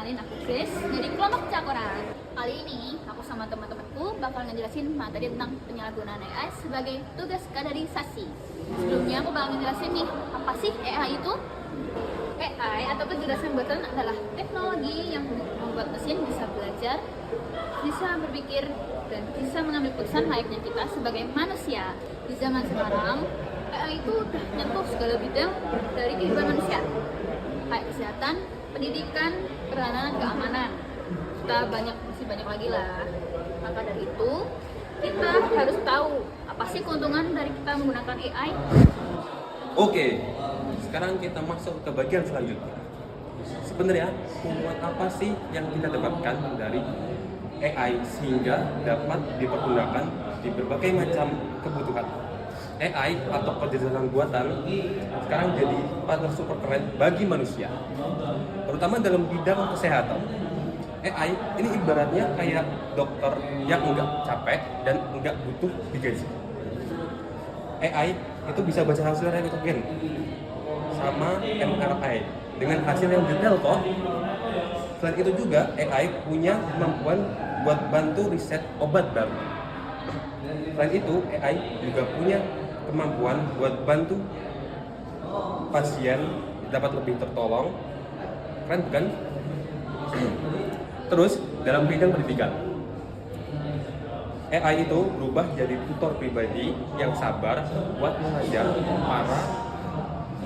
kenalin aku Chris dari kelompok Cakoran. Kali ini aku sama teman-temanku bakal ngejelasin materi tentang penyalahgunaan AI sebagai tugas kaderisasi. Sebelumnya aku bakal ngejelasin nih, apa sih AI itu? AI atau kecerdasan buatan adalah teknologi yang membuat mesin bisa belajar, bisa berpikir, dan bisa mengambil keputusan layaknya kita sebagai manusia. Di zaman sekarang, AI itu udah nyentuh segala bidang dari kehidupan manusia, kayak kesehatan, pendidikan, pertahanan, keamanan. Kita masih banyak lagi lah. Maka dari itu, kita harus tahu apa sih keuntungan dari kita menggunakan AI. Oke, sekarang kita masuk ke bagian selanjutnya. Sebenarnya keuntungan apa sih yang kita dapatkan dari AI sehingga dapat dipergunakan di berbagai macam kebutuhan? AI atau kecerdasan buatan sekarang jadi partner super keren bagi manusia, terutama dalam bidang kesehatan. AI ini ibaratnya kayak dokter yang enggak capek dan enggak butuh digaji. AI itu bisa baca hasil rentgen sama MRI dengan hasil yang detail kok. Selain itu juga AI punya kemampuan buat bantu riset obat baru. Selain itu AI juga punya kemampuan buat bantu pasien dapat lebih tertolong. Keren bukan? Terus dalam bidang pendidikan, AI itu berubah jadi tutor pribadi yang sabar buat mengajar para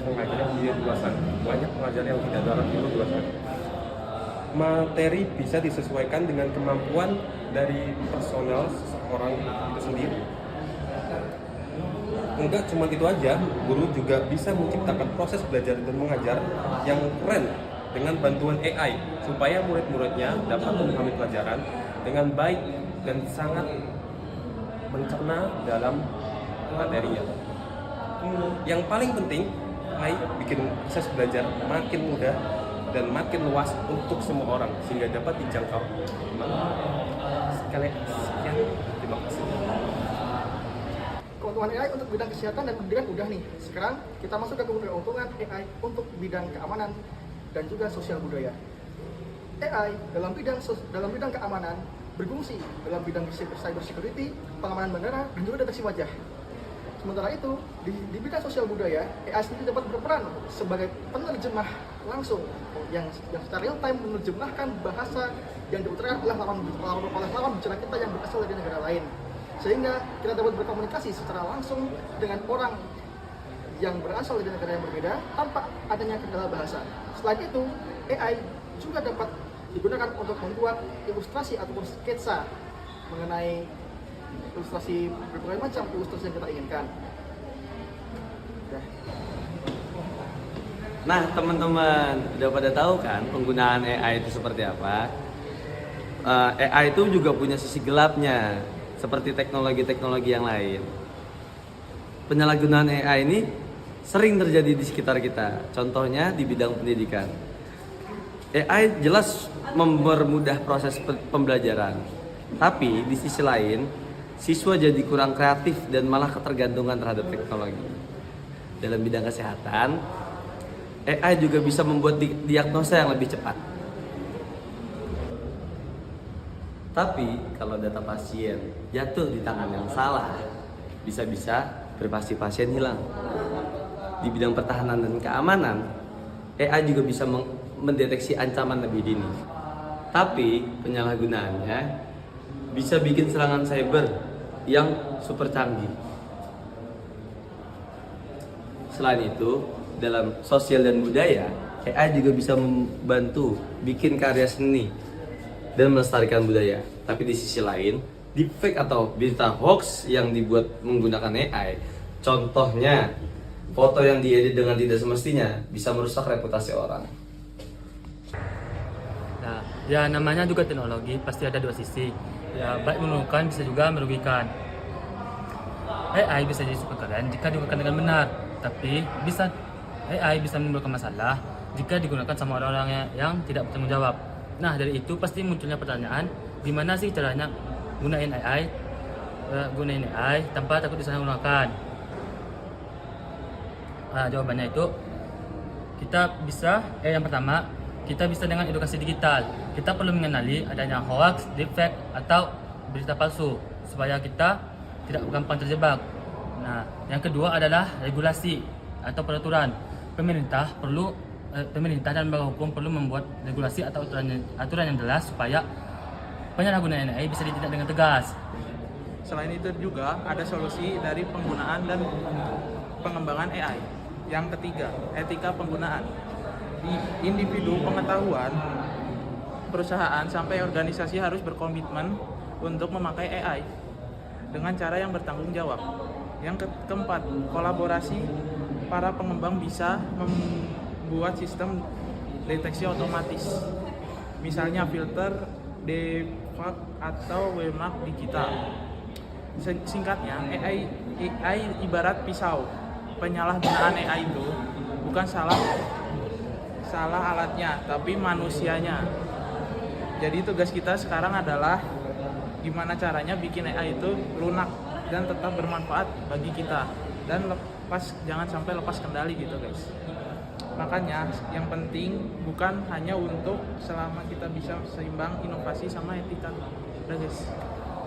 pengajar yang di luasan. Banyak pengajar yang tidak dalam itu luasan. Materi bisa disesuaikan dengan kemampuan dari personal seseorang itu sendiri. Enggak cuma itu aja, guru juga bisa menciptakan proses belajar dan mengajar yang keren dengan bantuan AI supaya murid-muridnya dapat memahami pelajaran dengan baik dan sangat mencerna dalam materinya. Yang paling penting, AI bikin proses belajar makin mudah dan makin luas untuk semua orang sehingga dapat dijangkau. Sekian, terima kasih. Keuntungan AI untuk bidang kesehatan dan pendidikan udah nih. Sekarang kita masuk ke keuntungan AI untuk bidang keamanan dan juga sosial budaya. AI dalam bidang keamanan berfungsi dalam bidang cyber security, pengamanan bandara, dan juga deteksi wajah. Sementara itu, di bidang sosial budaya, AI sendiri dapat berperan sebagai penerjemah langsung yang secara real time menerjemahkan bahasa yang diutarakan oleh lawan bicara kita yang berasal dari negara lain, sehingga kita dapat berkomunikasi secara langsung dengan orang yang berasal dari negara yang berbeda tanpa adanya kendala bahasa. Selain itu, AI juga dapat digunakan untuk membuat ilustrasi ataupun sketsa mengenai ilustrasi berbagai macam ilustrasi yang kita inginkan. Nah teman-teman, udah pada tahu kan penggunaan AI itu seperti apa? AI itu juga punya sisi gelapnya, seperti teknologi-teknologi yang lain. Penyalahgunaan AI ini sering terjadi di sekitar kita, contohnya di bidang pendidikan. AI jelas mempermudah proses pembelajaran, tapi di sisi lain, siswa jadi kurang kreatif dan malah ketergantungan terhadap teknologi. Dalam bidang kesehatan, AI juga bisa membuat diagnosa yang lebih cepat. Tapi kalau data pasien jatuh di tangan yang salah, bisa-bisa privasi pasien hilang. Di bidang pertahanan dan keamanan, AI juga bisa mendeteksi ancaman lebih dini. Tapi penyalahgunaannya bisa bikin serangan cyber yang super canggih. Selain itu, dalam sosial dan budaya, AI juga bisa membantu bikin karya seni dan melestarikan budaya. Tapi di sisi lain, deepfake atau berita hoax yang dibuat menggunakan AI, contohnya foto yang diedit dengan tidak semestinya, bisa merusak reputasi orang. Nah, ya namanya juga teknologi, pasti ada dua sisi. Ya, baik menguntungkan bisa juga merugikan. AI bisa jadi super keren jika digunakan dengan benar, tapi AI bisa menimbulkan masalah jika digunakan sama orang-orang yang tidak bertanggung jawab. Nah, dari itu pasti munculnya pertanyaan, gimana sih caranya gunain AI tanpa takut disalahgunakan? Nah, jawabannya itu yang pertama, kita bisa dengan edukasi digital. Kita perlu mengenali adanya hoax, deepfake, atau berita palsu supaya kita tidak gampang terjebak. Nah, yang kedua adalah regulasi atau peraturan. Pemerintah dan lembaga hukum perlu membuat regulasi atau aturan yang jelas supaya penyalahgunaan AI bisa ditindak dengan tegas. Selain itu juga ada solusi dari penggunaan dan pengembangan AI. Yang ketiga, etika penggunaan. Di individu pengetahuan, perusahaan sampai organisasi harus berkomitmen untuk memakai AI dengan cara yang bertanggung jawab. Yang keempat, kolaborasi. Para pengembang bisa membuat sistem deteksi otomatis, misalnya filter, debug, atau watermark digital. Singkatnya, AI ibarat pisau. Penyalahgunaan AI itu bukan salah alatnya, tapi manusianya. Jadi tugas kita sekarang adalah gimana caranya bikin AI itu lunak dan tetap bermanfaat bagi kita, dan jangan sampai lepas kendali gitu guys. Makanya yang penting bukan hanya untuk selama kita bisa seimbang inovasi sama etika. Udah guys.